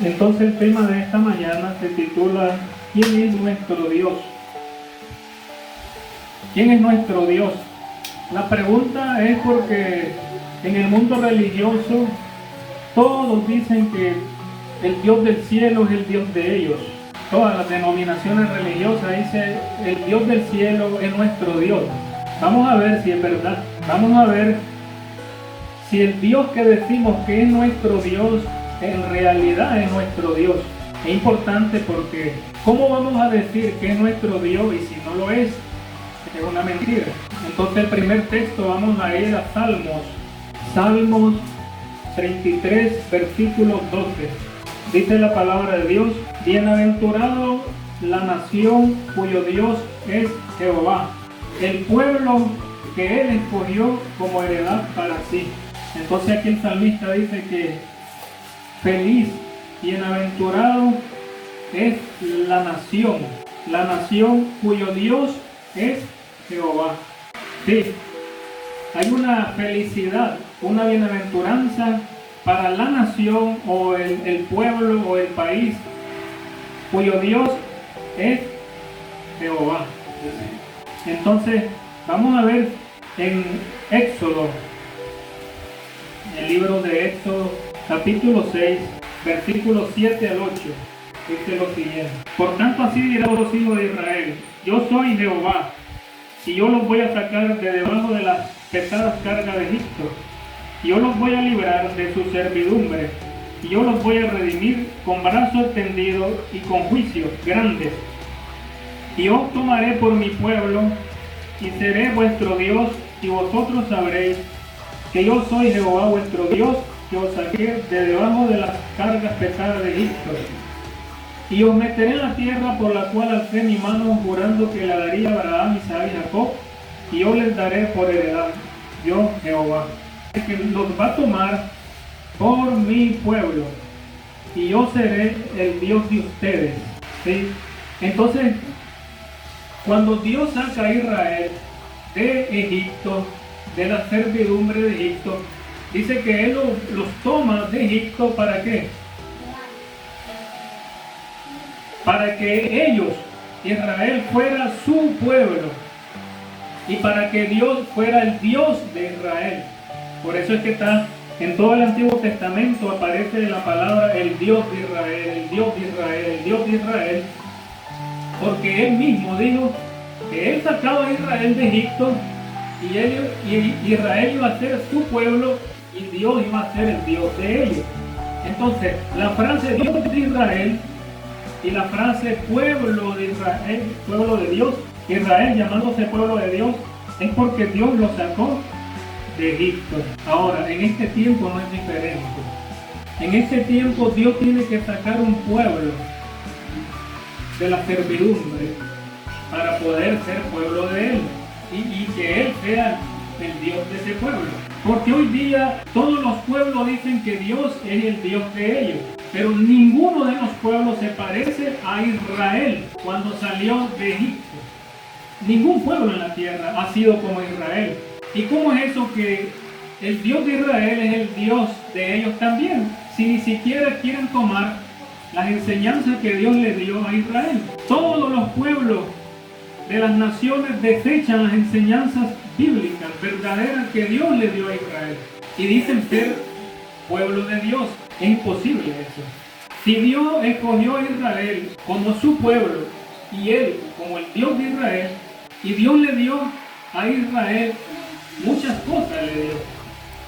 Entonces el tema de esta mañana se titula ¿Quién es nuestro Dios? ¿Quién es nuestro Dios? La pregunta es porque en el mundo religioso todos dicen que el Dios del cielo es el Dios de ellos. Todas las denominaciones religiosas dicen el Dios del cielo es nuestro Dios. Vamos a ver si es verdad. Vamos a ver si el Dios que decimos que es nuestro Dios en realidad es nuestro Dios. Es importante porque ¿cómo vamos a decir que es nuestro Dios y si no lo es? Es una mentira. Entonces el primer texto vamos a ir a Salmos 33 versículo 12. Dice la palabra de Dios: bienaventurado la nación cuyo Dios es Jehová, el pueblo que él escogió como heredad para sí. Entonces aquí el salmista dice que feliz, bienaventurado es la nación cuyo Dios es Jehová. Sí, hay una felicidad, una bienaventuranza para la nación o el pueblo o el país cuyo Dios es Jehová. Entonces vamos a ver en Éxodo, el libro de Éxodo capítulo 6 versículos 7 al 8. Dice lo siguiente: por tanto así dirán los hijos de Israel: yo soy Jehová, y yo los voy a sacar de debajo de las pesadas cargas de Egipto, y yo los voy a librar de su servidumbre, y yo los voy a redimir con brazo extendido y con juicios grandes, y os tomaré por mi pueblo, y seré vuestro Dios, y vosotros sabréis que yo soy Jehová vuestro Dios, que os saqué de debajo de las cargas pesadas de Egipto. Y os meteré en la tierra por la cual alcé mi mano jurando que la daría a Abraham, Isaac y Jacob, y yo les daré por heredad, yo Jehová, que los va a tomar por mi pueblo, y yo seré el Dios de ustedes. ¿Sí? Entonces, cuando Dios saca a Israel de Egipto, de la servidumbre de Egipto, dice que Él los toma de Egipto, ¿para qué? Para que ellos, Israel, fuera su pueblo y para que Dios fuera el Dios de Israel. Por eso es que está en todo el Antiguo Testamento aparece la palabra el Dios de Israel, el Dios de Israel, el Dios de Israel, porque Él mismo dijo que Él sacaba a Israel de Egipto y Israel iba a ser su pueblo y Dios iba a ser el Dios de ellos. Entonces, la frase Dios de Israel y la frase pueblo de Israel, pueblo de Dios, Israel llamándose pueblo de Dios, es porque Dios lo sacó de Egipto. Ahora, en este tiempo no es diferente. En este tiempo Dios tiene que sacar un pueblo de la servidumbre para poder ser pueblo de Él y que Él sea el Dios de ese pueblo. Porque hoy día todos los pueblos dicen que Dios es el Dios de ellos, pero ninguno de los pueblos se parece a Israel cuando salió de Egipto. Ningún pueblo en la tierra ha sido como Israel. ¿Y cómo es eso que el Dios de Israel es el Dios de ellos también? Si ni siquiera quieren tomar las enseñanzas que Dios le dio a Israel. Todos los pueblos de las naciones desechan las enseñanzas bíblicas, verdaderas que Dios le dio a Israel. Y dicen ser pueblo de Dios. Es imposible eso. Si Dios escogió a Israel como su pueblo y Él como el Dios de Israel, y Dios le dio a Israel muchas cosas,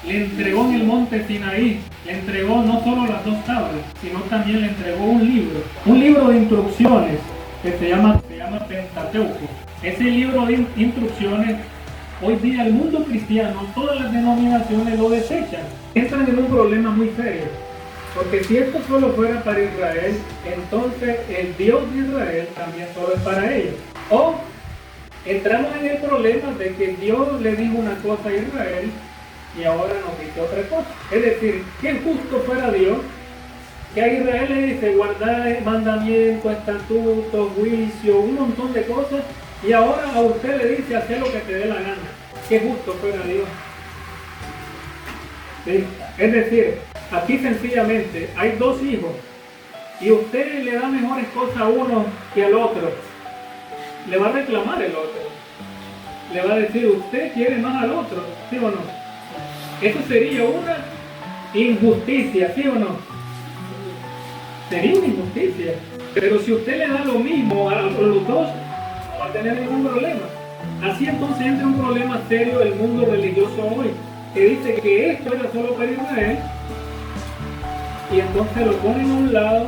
le entregó en el monte Sinaí, le entregó no solo las 2 tablas, sino también le entregó un libro de instrucciones que se llama Pentateuco. Ese libro de instrucciones, hoy día el mundo cristiano, todas las denominaciones lo desechan. Entran en un problema muy serio, porque si esto solo fuera para Israel, entonces el Dios de Israel también solo es para ellos. O entramos en el problema de que Dios le dijo una cosa a Israel y ahora nos dice otra cosa. Es decir, que justo fuera Dios que a Israel le dice guardar mandamientos, estatutos, juicios, un montón de cosas, y ahora a usted le dice hacer lo que te dé la gana. Que justo fuera Dios. ¿Sí? Es decir, aquí sencillamente hay 2 hijos y usted le da mejores cosas a uno que al otro, le va a reclamar el otro. Le va a decir, usted quiere más al otro, ¿sí o no? Eso sería una injusticia, ¿sí o no? Sería una injusticia. Pero si usted le da lo mismo a los dos, no va a tener ningún problema. Así entonces entra un problema serio el mundo religioso hoy, que dice que esto era solo para Israel, y entonces lo ponen a un lado,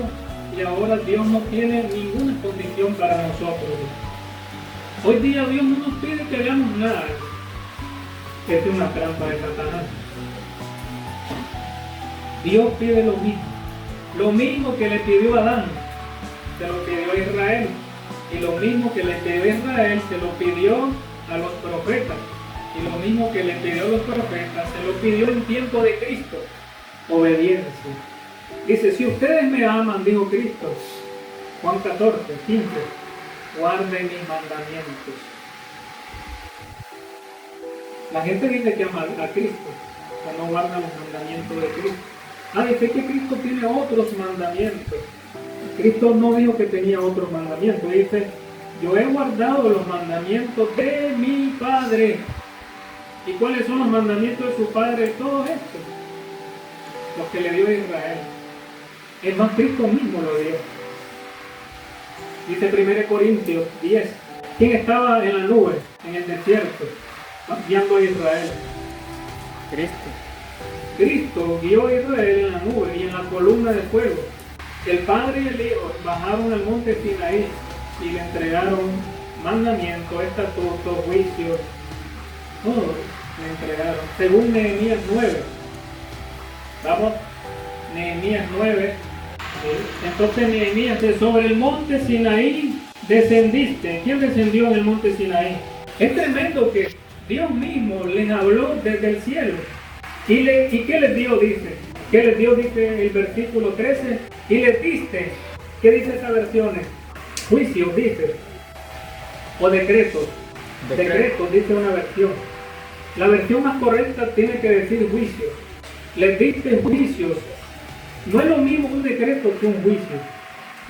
y ahora Dios no tiene ninguna condición para nosotros. Hoy día Dios no nos pide que hagamos nada. Esta es una trampa de Satanás. Dios pide lo mismo que le pidió a Adán, se lo pidió a Israel, y lo mismo que le pidió a Israel se lo pidió a los profetas, y lo mismo que le pidió a los profetas se lo pidió en tiempo de Cristo: obediencia. Dice, si ustedes me aman, dijo Cristo, Juan 14, 15, guarden mis mandamientos. La gente dice que ama a Cristo, pero no guarda los mandamientos de Cristo. Dice que Cristo tiene otros mandamientos. Cristo no dijo que tenía otros mandamientos. Dice, yo he guardado los mandamientos de mi Padre. ¿Y cuáles son los mandamientos de su Padre? Todos estos, los que le dio a Israel. Es más, Cristo mismo lo dio. Dice 1 Corintios 10. ¿Quién estaba en la nube, en el desierto, guiando a Israel? Cristo guió a Israel en la nube y en la columna de fuego. El Padre y el Hijo bajaron al monte Sinaí y le entregaron mandamientos, estatutos, juicios. Todo le entregaron. Según Nehemías 9. Vamos, Nehemías 9. Entonces Nehemías dice, sobre el monte Sinaí descendiste. ¿Quién descendió en el monte Sinaí? Es tremendo que Dios mismo les habló desde el cielo. ¿Y qué les dio? Dice. ¿Qué les dio? Dice el versículo 13. Y les diste. ¿Qué dice esa versión? Juicios, dice. O decretos. Decretos, dice una versión. La versión más correcta tiene que decir juicios. Les diste juicios. No es lo mismo un decreto que un juicio.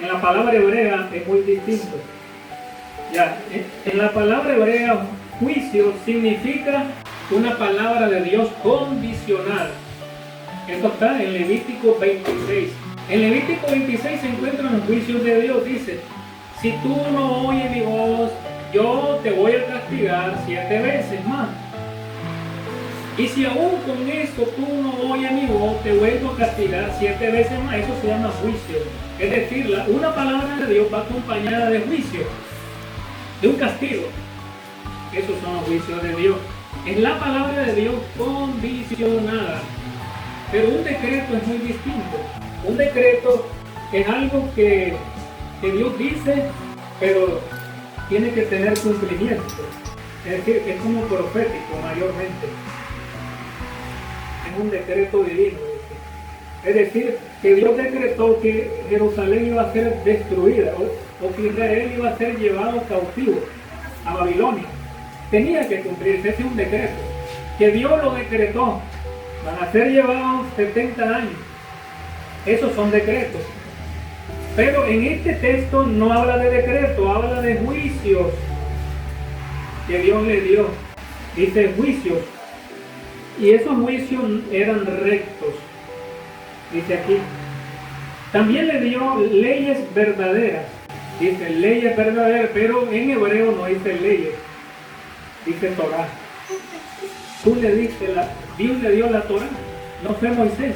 En la palabra hebrea es muy distinto. En la palabra hebrea, juicio significa una palabra de Dios condicional. Esto está en Levítico 26. En Levítico 26 se encuentran los juicios de Dios. Dice, si tú no oyes mi voz, yo te voy a castigar 7 veces más. Y si aún con esto tú no oyes mi voz, te vuelvo a castigar 7 veces más. Eso se llama juicio. Es decir, una palabra de Dios va acompañada de juicio, de un castigo. Esos son los juicios de Dios. Es la palabra de Dios condicionada. Pero un decreto es muy distinto. Un decreto es algo que Dios dice, pero tiene que tener cumplimiento. Es decir, es como profético mayormente. Es un decreto divino. Es decir, que Dios decretó que Jerusalén iba a ser destruida o que Israel iba a ser llevado cautivo a Babilonia. Tenía que cumplirse, ese es un decreto. Que Dios lo decretó. Van a ser llevados 70 años. Esos son decretos. Pero en este texto no habla de decreto, habla de juicios que Dios le dio. Dice juicios. Y esos juicios eran rectos. Dice aquí. También le dio leyes verdaderas. Dice leyes verdaderas, pero en hebreo no dice leyes. Dice Torah. Dios le dio la Torah, no fue Moisés.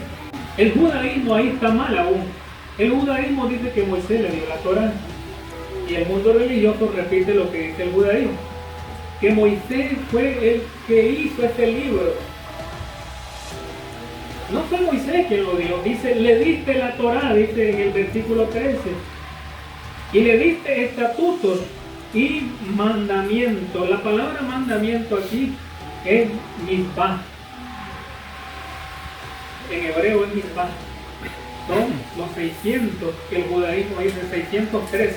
El judaísmo ahí está mal aún. El judaísmo dice que Moisés le dio la Torah. Y el mundo religioso repite lo que dice el judaísmo. Que Moisés fue el que hizo este libro. No fue Moisés quien lo dio. Dice, le diste la Torah, dice en el versículo 13. Y le diste estatutos y mandamientos. La palabra mandamiento aquí es misbah. En hebreo es misbah. Son los 600 que el judaísmo dice, 613.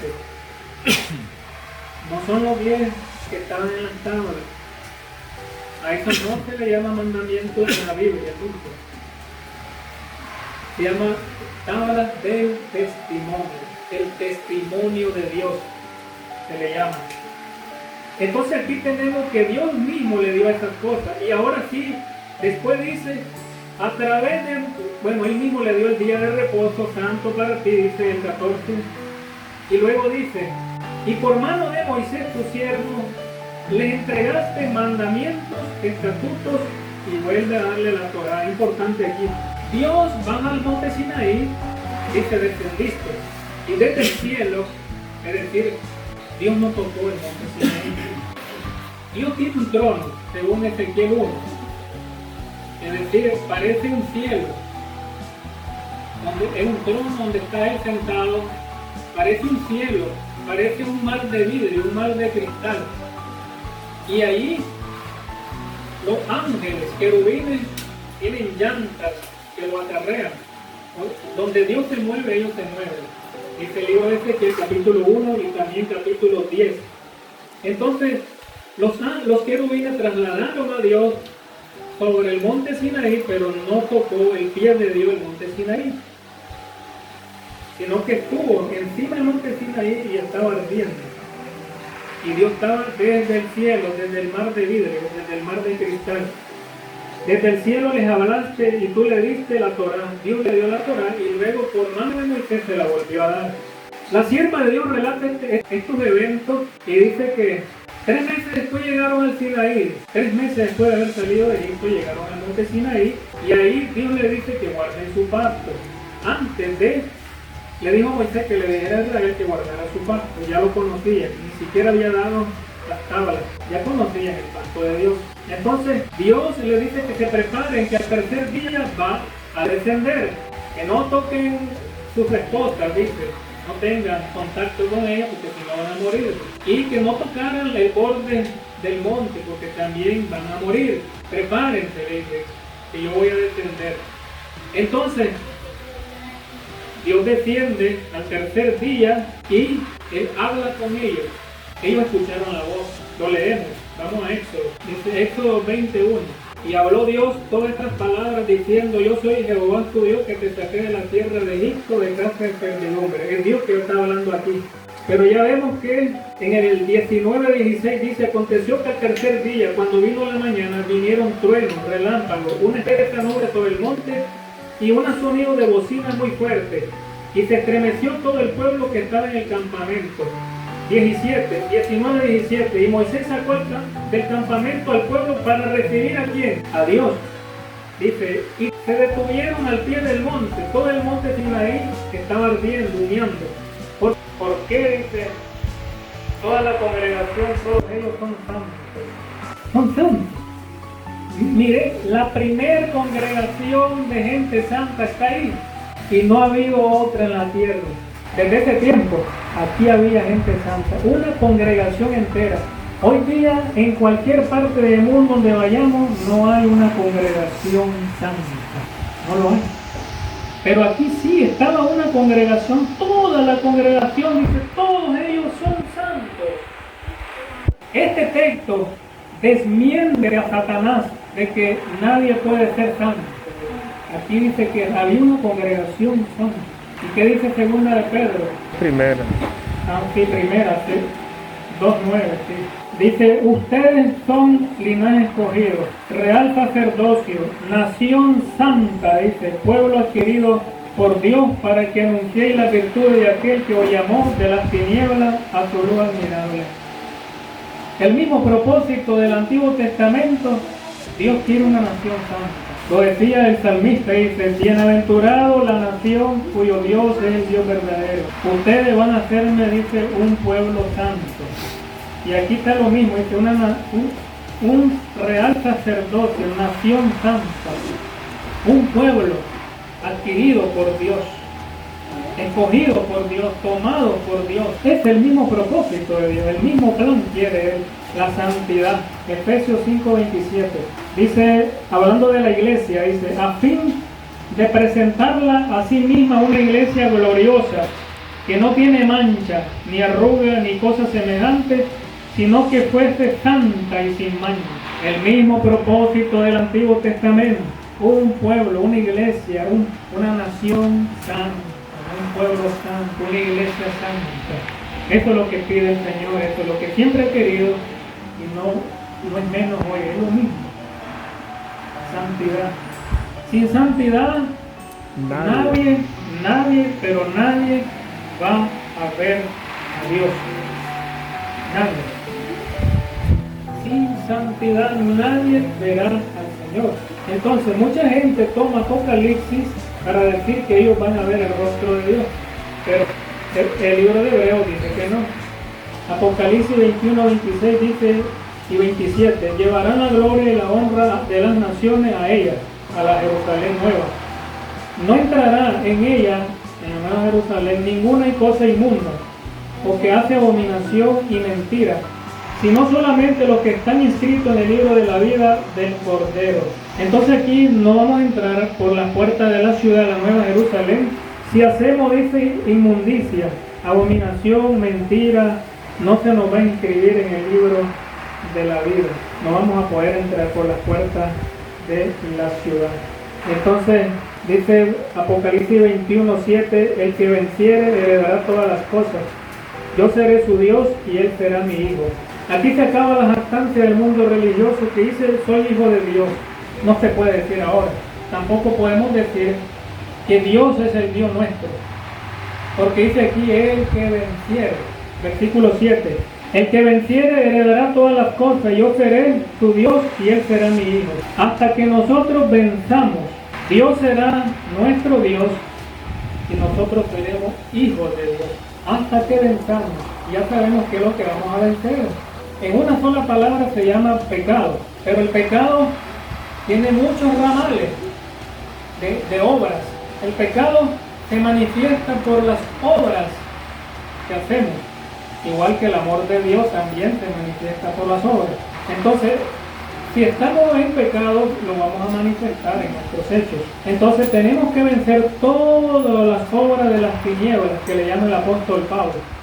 No son los 10 que estaban en las tablas. A eso no se le llama mandamiento en la Biblia nunca. Se llama tabla del testimonio, el testimonio de Dios se le llama. Entonces aquí tenemos que Dios mismo le dio esas cosas. Y ahora sí, después dice, a través de, bueno, Él mismo le dio el día de reposo santo para ti, dice el 14. Y luego dice, y por mano de Moisés tu siervo, le entregaste mandamientos, estatutos, y vuelve a darle la Torá. Importante aquí. Dios baja al monte Sinaí, dice, descendiste. Y desde el cielo, es decir, Dios no tocó el monte Sinaí. Dios tiene un trono, según Ezequiel 1. Es decir, parece un cielo. Es un trono donde está Él sentado. Parece un cielo, parece un mar de vidrio, un mar de cristal. Y ahí los ángeles, querubines, tienen llantas que lo acarrean. Donde Dios se mueve, ellos se mueven. Dice el libro de Ezequiel, capítulo 1 y también capítulo 10. Entonces, los querubines trasladaron a Dios sobre el monte Sinaí, pero no tocó el pie de Dios el monte Sinaí, sino que estuvo encima del monte Sinaí y estaba ardiendo. Y Dios estaba desde el cielo, desde el mar de vidrio, desde el mar de cristal. Desde el cielo les hablaste y tú le diste la Torá. Dios le dio la Torá y luego por mano de Moisés se la volvió a dar. La sierva de Dios relata estos eventos y dice que 3 meses después llegaron al Sinaí. 3 meses después de haber salido de Egipto llegaron al monte Sinaí y ahí Dios le dice que guarden su pacto. Le dijo a Moisés que le dijera a Israel que guardara su pacto. Ya lo conocía, ni siquiera había dado las tablas. Ya conocían el pacto de Dios. Entonces Dios le dice que se preparen, que al tercer día va a descender. Que no toquen sus esposas, dice. No tengan contacto con ellas porque si no van a morir. Y que no tocaran el borde del monte porque también van a morir. Prepárense, le dice, que yo voy a descender. Entonces, Dios desciende al tercer día y Él habla con ellos. Ellos escucharon la voz. Lo leemos. Vamos a Éxodo. Dice Éxodo 21. Y habló Dios todas estas palabras diciendo, yo soy Jehová tu Dios que te saqué de la tierra de Egipto de casa de servidumbre. Es Dios que está hablando aquí. Pero ya vemos que en el 19:16 dice, aconteció que al tercer día, cuando vino la mañana, vinieron truenos, relámpagos, una espesa nube sobre el monte y un sonido de bocina muy fuerte. Y se estremeció todo el pueblo que estaba en el campamento. 19:17. Y Moisés sacó del campamento al pueblo para recibir a ¿quién? A Dios. Dice, y se detuvieron al pie del monte. Todo el monte Sinaí estaba ardiendo, humeando. ¿Por qué? Dice, toda la congregación, todos ellos son santos. Son santos. Mire, la primer congregación de gente santa está ahí. Y no ha habido otra en la tierra. Desde ese tiempo, aquí había gente santa, una congregación entera. Hoy día, en cualquier parte del mundo donde vayamos, no hay una congregación santa. No lo hay. Pero aquí sí, estaba una congregación, toda la congregación, dice, todos ellos son santos. Este texto desmiente a Satanás de que nadie puede ser santo. Aquí dice que había una congregación santa. ¿Y qué dice segunda de Pedro? Primera. Sí, primera, sí. 2:9, sí. Dice, ustedes son linaje escogido, real sacerdocio, nación santa, dice, pueblo adquirido por Dios para que anunciéis las virtudes de aquel que os llamó de las tinieblas a su luz admirable. El mismo propósito del Antiguo Testamento, Dios quiere una nación santa. Lo decía el salmista, dice, bienaventurado la nación cuyo Dios es el Dios verdadero. Ustedes van a hacerme, dice, un pueblo santo. Y aquí está lo mismo, dice, un real sacerdocio, nación santa, un pueblo adquirido por Dios, escogido por Dios, tomado por Dios. Es el mismo propósito de Dios, el mismo plan quiere Él, la santidad. Efesios 5:27. Dice, hablando de la iglesia, dice, a fin de presentarla a sí misma una iglesia gloriosa, que no tiene mancha, ni arruga, ni cosa semejante, sino que fuese santa y sin mancha. El mismo propósito del Antiguo Testamento. un pueblo, una iglesia, una nación santa, un pueblo santo, una iglesia santa. Eso es lo que pide el Señor, eso es lo que siempre ha querido y no es menos hoy, es lo mismo. Santidad. Sin santidad, nadie, pero nadie va a ver a Dios. Nadie. Sin santidad nadie verá al Señor. Entonces mucha gente toma Apocalipsis para decir que ellos van a ver el rostro de Dios, pero el libro de Hebreos dice que no. Apocalipsis 21, 26 dice y 27, llevarán la gloria y la honra de las naciones a ella, a la Jerusalén nueva. No entrará en ella, en la nueva Jerusalén, ninguna cosa inmunda, o que hace abominación y mentira, sino solamente los que están inscritos en el libro de la vida del Cordero. Entonces aquí no vamos a entrar por la puerta de la ciudad de la Nueva Jerusalén. Si hacemos esa inmundicia, abominación, mentira, no se nos va a inscribir en el libro de la vida. No vamos a poder entrar por las puertas de la ciudad. Entonces dice Apocalipsis 21:7, el que venciere heredará todas las cosas. Yo seré su Dios y él será mi hijo. Aquí se acaba la jactancia del mundo religioso que dice soy hijo de Dios. No se puede decir ahora. Tampoco podemos decir que Dios es el Dios nuestro. Porque dice aquí el que venciere. Versículo 7. El que venciere heredará todas las cosas. Yo seré su Dios y él será mi hijo. Hasta que nosotros venzamos, Dios será nuestro Dios y nosotros seremos hijos de Dios. Hasta que venzamos. Ya sabemos qué es lo que vamos a vencer. En una sola palabra se llama pecado, pero el pecado tiene muchos ramales de obras. El pecado se manifiesta por las obras que hacemos, igual que el amor de Dios también se manifiesta por las obras. Entonces, si estamos en pecado, lo vamos a manifestar en nuestros hechos. Entonces tenemos que vencer todas las obras de las tinieblas que le llama el apóstol Pablo.